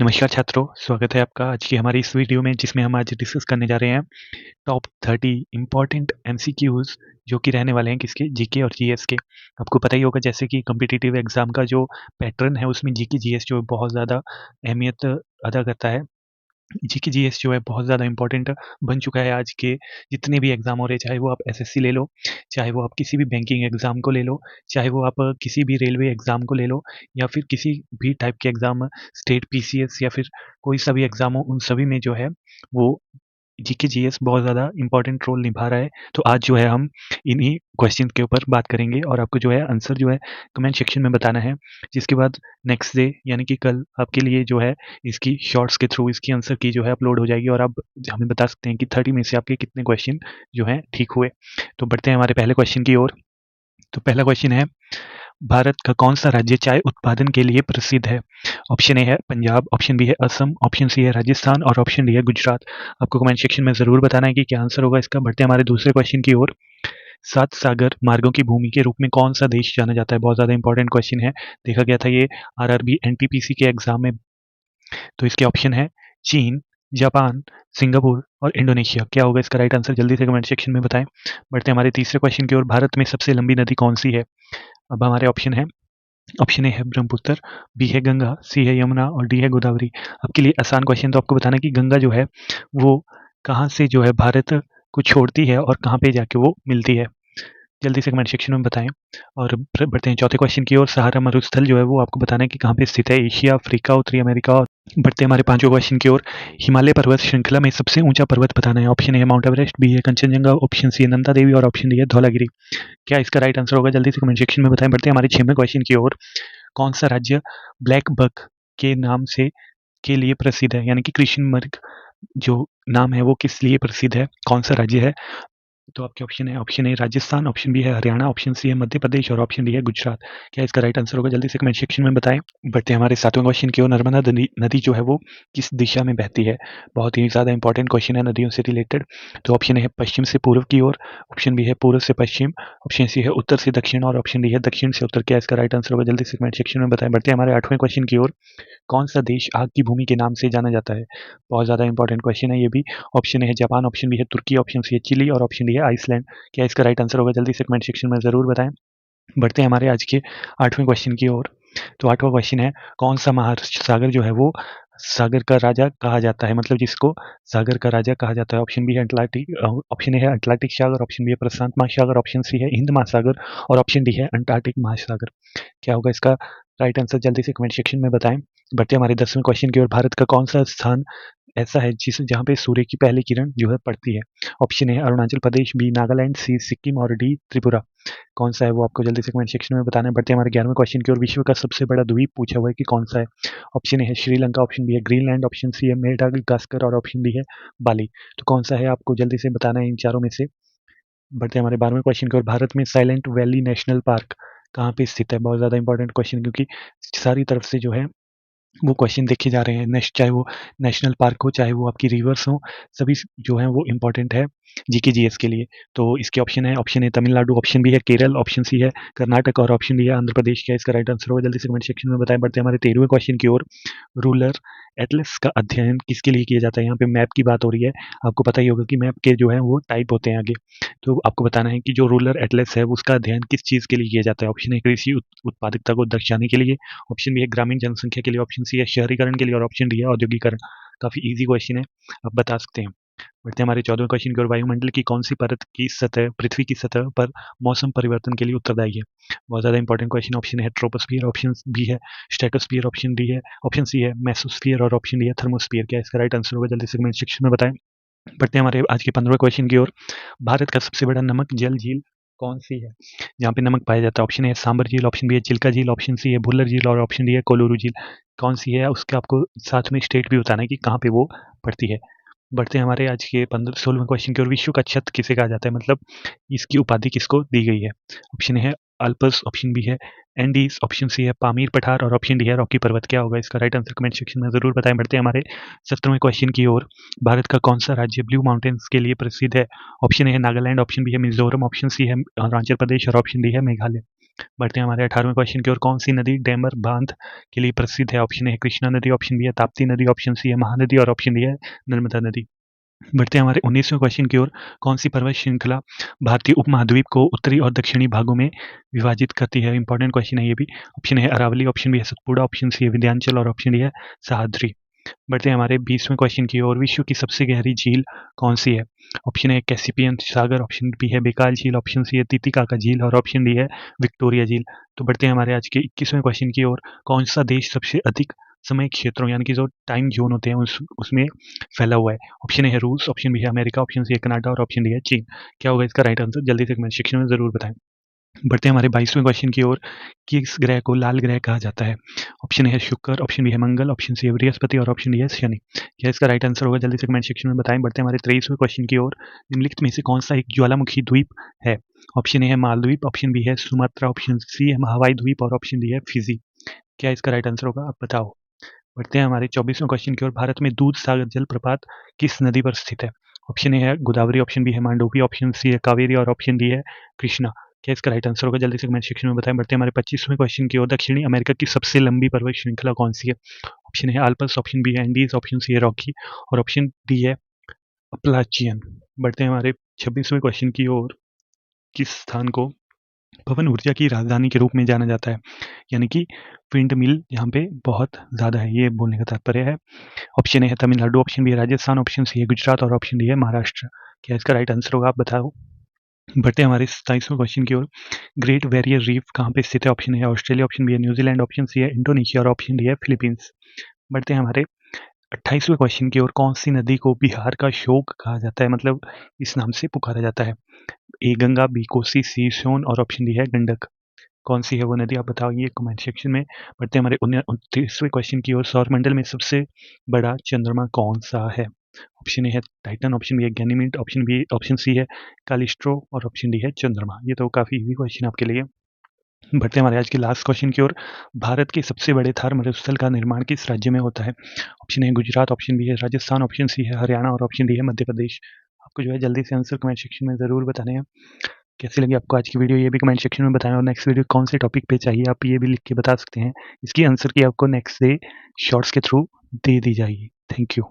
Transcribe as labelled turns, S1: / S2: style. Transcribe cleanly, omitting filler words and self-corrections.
S1: नमस्कार छात्रों, स्वागत है आपका आज की हमारी इस वीडियो में जिसमें हम आज डिस्कस करने जा रहे हैं टॉप 30 इम्पॉर्टेंट एमसीक्यूज़ जो कि रहने वाले हैं किसके जीके और जीएस के। आपको पता ही होगा जैसे कि कॉम्पिटिटिव एग्ज़ाम का जो पैटर्न है उसमें जीके जीएस जो है बहुत ज़्यादा अहमियत अदा करता है। जीके जीएस जो है बहुत ज़्यादा इम्पोर्टेंट बन चुका है आज के जितने भी एग्ज़ाम हो रहे हैं, चाहे वो आप एसएससी ले लो, चाहे वो आप किसी भी बैंकिंग एग्ज़ाम को ले लो, चाहे वो आप किसी भी रेलवे एग्ज़ाम को ले लो या फिर किसी भी टाइप के एग्ज़ाम स्टेट पीसीएस या फिर कोई सा भी एग्ज़ाम हो, उन सभी में जो है वो जीके जीएस बहुत ज़्यादा इम्पोर्टेंट रोल निभा रहा है। तो आज जो है हम इन्हीं क्वेश्चन के ऊपर बात करेंगे और आपको जो है आंसर जो है कमेंट सेक्शन में बताना है। जिसके बाद नेक्स्ट डे यानी कि कल आपके लिए जो है इसकी शॉर्ट्स के थ्रू इसकी आंसर की जो है अपलोड हो जाएगी और आप हमें बता सकते हैं कि 30 में से आपके कितने क्वेश्चन जो हैं ठीक हुए। तो बढ़ते हैं हमारे पहले क्वेश्चन की ओर। तो पहला क्वेश्चन है, भारत का कौन-सा राज्य चाय उत्पादन के लिए प्रसिद्ध है? ऑप्शन ए है पंजाब, ऑप्शन बी है असम, ऑप्शन सी है राजस्थान और ऑप्शन डी है गुजरात। आपको कमेंट सेक्शन में ज़रूर बताना है कि क्या आंसर होगा इसका। बढ़ते हैं हमारे दूसरे क्वेश्चन की ओर। सात सागर मार्गों की भूमि के रूप में कौन-सा देश जाना जाता है? बहुत ज़्यादा इंपॉर्टेंट क्वेश्चन है। देखा गया था ये आरआरबी, एनटीपीसी के एग्ज़ाम में। तो इसके ऑप्शन है चीन, जापान, सिंगापुर और इंडोनेशिया। क्या होगा इसका राइट आंसर? जल्दी से कमेंट सेक्शन में बताएँ। बढ़ते हैं हमारे तीसरे क्वेश्चन की ओर। भारत में सबसे लंबी नदी कौन-सी है? अब हमारे ऑप्शन है, ऑप्शन ए है ब्रह्मपुत्र, बी है गंगा, सी है यमुना और डी है गोदावरी। आपके लिए आसान क्वेश्चन, तो आपको बताना है कि गंगा जो है वो कहाँ से जो है भारत को छोड़ती है और कहाँ पे जाके वो मिलती है। जल्दी से कमेंट सेक्शन में बताएं। और फिर बढ़ते हैं चौथे क्वेश्चन की ओर। सहारा मरुस्थल जो है वो आपको बताना है कि कहाँ पे स्थित है, एशिया, अफ्रीका, उत्तरी अमेरिका। और बढ़ते हैं हमारे पांचवें क्वेश्चन की ओर। हिमालय पर्वत श्रृंखला में सबसे ऊंचा पर्वत बताना है। ऑप्शन ए है माउंट एवरेस्ट, बी है कंचनजंगा, ऑप्शन सी है नंदा देवी और ऑप्शन डी है धौलागिरी। क्या इसका राइट आंसर होगा? जल्दी से कमेंट सेक्शन में बताएं। बढ़ते हैं हमारे छठवें क्वेश्चन की ओर। कौन सा राज्य ब्लैक बक के नाम से के लिए प्रसिद्ध है, यानी कि कृष्ण मृग जो नाम है वो किस लिए प्रसिद्ध है, कौन सा राज्य है? तो आपके ऑप्शन है, option A Rajasthan, option B है हरियाणा, ऑप्शन सी है मध्य प्रदेश और ऑप्शन डी है गुजरात। क्या इसका राइट आंसर होगा? जल्दी से कमेंट सेक्शन में बताएं। बढ़ते हैं हमारे सातवें क्वेश्चन की ओर। नर्मदा नदी नदी जो है वो किस दिशा में बहती है? बहुत ही ज़्यादा इंपॉर्टेंट क्वेश्चन है नदियों से रिलेटेड। तो ऑप्शन ए है पश्चिम से पूर्व की ओर, ऑप्शन बी है पूर्व से पश्चिम, ऑप्शन सी है उत्तर से दक्षिण और ऑप्शन डी है दक्षिण से उत्तर। क्या इसका राइट आंसर होगा? जल्दी से कमेंट सेक्शन में बताएं। बढ़ते हैं हमारे आठवें क्वेश्चन की ओर। कौन सा देश आग की भूमि के नाम से जाना जाता है? बहुत ज़्यादा इंपॉर्टेंट क्वेश्चन है ये भी। ऑप्शन ए है जापान, ऑप्शन बी है तुर्की, ऑप्शन सी है चिली और ऑप्शन डी है आइसलैंड। क्या इसका राइट आंसर होगा? जल्दी से कमेंट सेक्शन में ज़रूर बताएं। बढ़ते हैं हमारे आज के आठवें क्वेश्चन की ओर। तो आठवां क्वेश्चन है, कौन सा महासागर जो है वो सागर का राजा कहा जाता है, मतलब जिसको सागर का राजा कहा जाता है? ऑप्शन बी है अटलांटिक, ऑप्शन ए है अटलांटिक सागर, ऑप्शन बी है प्रशांत महासागर, ऑप्शन सी है हिंद महासागर और ऑप्शन डी है अंटार्कटिक महासागर। क्या होगा इसका राइट आंसर? जल्दी से कमेंट सेक्शन में बताएं। बढ़ते हैं हमारे 10वें क्वेश्चन की ओर। भारत का कौन सा स्थान ऐसा है जिस जहाँ पे सूर्य की पहली किरण जो है पड़ती है? Option A Arunachal Pradesh, B Nagaland, C Sikkim और डी त्रिपुरा। कौन सा है वो आपको जल्दी से कमेंट सेक्शन में बताना है। बढ़ते हैं हमारे 11वें क्वेश्चन की ओर। विश्व का सबसे बड़ा द्वीप पूछा हुआ है कि कौन सा है? ऑप्शन ए है श्रीलंका, ऑप्शन बी है ग्रीनलैंड, ऑप्शन सी है मेडागास्कर और ऑप्शन डी है बाली। तो कौन सा है आपको जल्दी से बताना है इन चारों में से। बढ़ते हैं हमारे 12वें क्वेश्चन की ओर। भारत में साइलेंट वैली नेशनल पार्क कहाँ पे स्थित है? बहुत ज़्यादा इंपॉर्टेंट क्वेश्चन, क्योंकि सारी तरफ से जो है वो क्वेश्चन देखे जा रहे हैं। चाहे वो नेशनल पार्क हो, चाहे वो आपकी रिवर्स हो, सभी जो है वो इम्पोर्टेंट है जीके जीएस के लिए। तो इसके ऑप्शन है, option A Tamil Nadu, option B है केरल, ऑप्शन सी है कर्नाटक और ऑप्शन डी है आंध्र प्रदेश। क्या इसका राइट आंसर होगा? जल्दी से कमेंट सेक्शन में बताएं। बढ़ते हैं हमारे 13वें क्वेश्चन की ओर। रूलर एटलस का अध्ययन किसके लिए किया जाता है? यहाँ पे मैप की बात हो रही है। आपको पता ही होगा कि मैप के जो है वो टाइप होते हैं आगे। तो आपको बताना है कि जो रूलर एटलस है उसका अध्ययन किस चीज़ के लिए किया जाता है? ऑप्शन ए कृषि उत्पादकता को दर्शाने के लिए, ऑप्शन बी है ग्रामीण जनसंख्या के लिए, ऑप्शन सी है शहरीकरण के लिए और ऑप्शन डी है औद्योगिकरण। काफ़ी ईजी क्वेश्चन है, आप बता सकते हैं। बढ़ते हैं हमारे 14वें क्वेश्चन की ओर। वायुमंडल की कौन सी परत की सतह पृथ्वी की सतह पर मौसम परिवर्तन के लिए उत्तरदायी है? बहुत ज़्यादा इंपॉर्टेंट क्वेश्चन। ऑप्शन है ट्रोपोस्फियर, ऑप्शन बी है स्ट्रेटोस्फियर, ऑप्शन डी है, ऑप्शन सी है मेसोस्फियर और ऑप्शन डी है थर्मोस्फियर। क्या इसका राइट आंसर होगा? जल्दी से कमेंट सेक्शन में बताएं। बढ़ते हैं हमारे आज के 15वें क्वेश्चन की ओर। भारत का सबसे बड़ा नमक जल झील कौन सी है, जहाँ पे नमक पाया जाता है? ऑप्शन ए है सांबर झील, ऑप्शन बी है चिल्का झील, ऑप्शन सी है भुल्लर झील और ऑप्शन डी है कोलूरू झील। कौन सी है उसका आपको साथ में स्टेट भी बताना है कि कहाँ पे वो पड़ती है। बढ़ते हैं हमारे आज के 16वें क्वेश्चन की ओर। विश्व का छत किसे कहा जाता है, मतलब इसकी उपाधि किसको दी गई है? ऑप्शन ए है अल्प्स, ऑप्शन बी है एंडीज, ऑप्शन सी है पामीर पठार और ऑप्शन डी है रॉकी पर्वत। क्या होगा इसका राइट आंसर? कमेंट सेक्शन में ज़रूर बताएं। बढ़ते हैं हमारे 17वें क्वेश्चन की ओर। भारत का कौन सा राज्य ब्लू माउंटेन्स के लिए प्रसिद्ध है? ऑप्शन ए है नागालैंड, ऑप्शन बी है मिजोरम, ऑप्शन सी है अरुणाचल प्रदेश और ऑप्शन डी है मेघालय। बढ़ते हैं हमारे 18वें क्वेश्चन की ओर। कौन सी नदी डैमर बांध के लिए प्रसिद्ध है? ऑप्शन ए है कृष्णा नदी, ऑप्शन बी है ताप्ती नदी, ऑप्शन सी है महानदी और ऑप्शन डी है नर्मदा नदी। बढ़ते हैं हमारे 19वें क्वेश्चन की ओर। कौन सी पर्वत श्रृंखला भारतीय उपमहाद्वीप को उत्तरी और दक्षिणी भागों में विभाजित करती है? इंपॉर्टेंट क्वेश्चन है ये भी। ऑप्शन है अरावली, ऑप्शन बी है सतपुड़ा, ऑप्शन सी है विंध्याचल और ऑप्शन डी है सह्याद्री। बढ़ते हैं हमारे 20वें क्वेश्चन की ओर। विश्व की सबसे गहरी झील कौन सी है? ऑप्शन ए कैस्पियन सागर, ऑप्शन बी है बेकाल झील, ऑप्शन सी है तितिकाका झील और ऑप्शन डी है विक्टोरिया झील। तो बढ़ते हैं हमारे आज के 21वें क्वेश्चन की ओर। कौन सा देश सबसे अधिक समय क्षेत्रों यानी कि जो टाइम जोन होते हैं उसमें फैला हुआ है? ऑप्शन ए है रूस, ऑप्शन बी है अमेरिका, ऑप्शन सी है कनाडा और ऑप्शन डी है चीन। क्या होगा इसका राइट आंसर? जल्दी से कमेंट सेक्शन में जरूर बताएं। बढ़ते हैं हमारे 22वें क्वेश्चन की ओर। किस ग्रह को लाल ग्रह कहा जाता है? ऑप्शन ए है शुक्र, ऑप्शन बी है मंगल, ऑप्शन सी है बृहस्पति और ऑप्शन डी है शनि। क्या इसका राइट आंसर होगा? जल्दी से कमेंट सेक्शन में बताएं। बढ़ते हैं हमारे 23वें क्वेश्चन की ओर। निम्नलिखित में से कौन सा एक ज्वालामुखी द्वीप है? ऑप्शन ए है मालद्वीप, ऑप्शन बी है सुमात्रा, ऑप्शन सी है हवाई द्वीप और ऑप्शन डी है फिजी। क्या इसका राइट आंसर होगा? आप बताओ। बढ़ते हैं हमारे 24वें क्वेश्चन की ओर। भारत में दूध सागर जलप्रपात किस नदी पर स्थित है? ऑप्शन ए है गोदावरी, ऑप्शन बी है मांडोवी, ऑप्शन सी है कावेरी और ऑप्शन डी है कृष्णा। क्या इसका राइट आंसर होगा? जल्दी से कमेंट सेक्शन में बताएं। बढ़ते हैं हमारे 25वें क्वेश्चन की ओर। दक्षिणी अमेरिका की सबसे लंबी पर्वत श्रृंखला कौन सी है? ऑप्शन है आल्प्स, ऑप्शन बी है एंडीज, ऑप्शन सी है रॉकी और ऑप्शन डी है अपलाचियन। बढ़ते हैं हमारे 26वें क्वेश्चन की ओर। किस स्थान को पवन ऊर्जा की राजधानी के रूप में जाना जाता है? यानी कि विंड मिल यहाँ पे बहुत ज़्यादा है, ये बोलने का तात्पर्य है। ऑप्शन ए है तमिलनाडु, ऑप्शन बी है राजस्थान, ऑप्शन सी है गुजरात और ऑप्शन डी है महाराष्ट्र। क्या इसका राइट आंसर होगा? आप बताओ। बढ़ते हैं हमारे 27वें क्वेश्चन की ओर। ग्रेट बैरियर रीफ कहाँ पे स्थित है? ऑप्शन ए है ऑस्ट्रेलिया, ऑप्शन बी है न्यूजीलैंड, ऑप्शन सी है इंडोनेशिया और ऑप्शन डी है फिलीपींस। बढ़ते हैं हमारे 28वें क्वेश्चन की ओर। कौन सी नदी को बिहार का शोक कहा जाता है, मतलब इस नाम से पुकारा जाता है? ए गंगा, बी कोसी, सी सोन और ऑप्शन डी है गंडक। कौन सी है वो नदी? आप बताइए कमेंट सेक्शन में। बढ़ते हैं हमारे 29वें क्वेश्चन की ओर। सौरमंडल में सबसे बड़ा चंद्रमा कौन सा है? ऑप्शन ए है टाइटन, ऑप्शन बी है गैनीमीड, ऑप्शन सी है कालिस्ट्रो और ऑप्शन डी है चंद्रमा। ये तो काफी इजी क्वेश्चन आपके लिए। बढ़ते हैं हमारे आज के लास्ट क्वेश्चन की ओर। भारत के सबसे बड़े थार मरुस्थल का निर्माण किस राज्य में होता है? Option A Gujarat, option B है राजस्थान, ऑप्शन सी है हरियाणा और ऑप्शन डी है मध्य प्रदेश। आपको जो है जल्दी से आंसर कमेंट सेक्शन में ज़रूर बताने हैं। कैसी लगी आपको आज की वीडियो, ये भी कमेंट सेक्शन में बताएं और नेक्स्ट वीडियो कौन से टॉपिक पे चाहिए आप ये भी लिख के बता सकते हैं। इसकी आंसर की आपको नेक्स्ट डे शॉर्ट्स के थ्रू दे दी जाएगी। Thank you.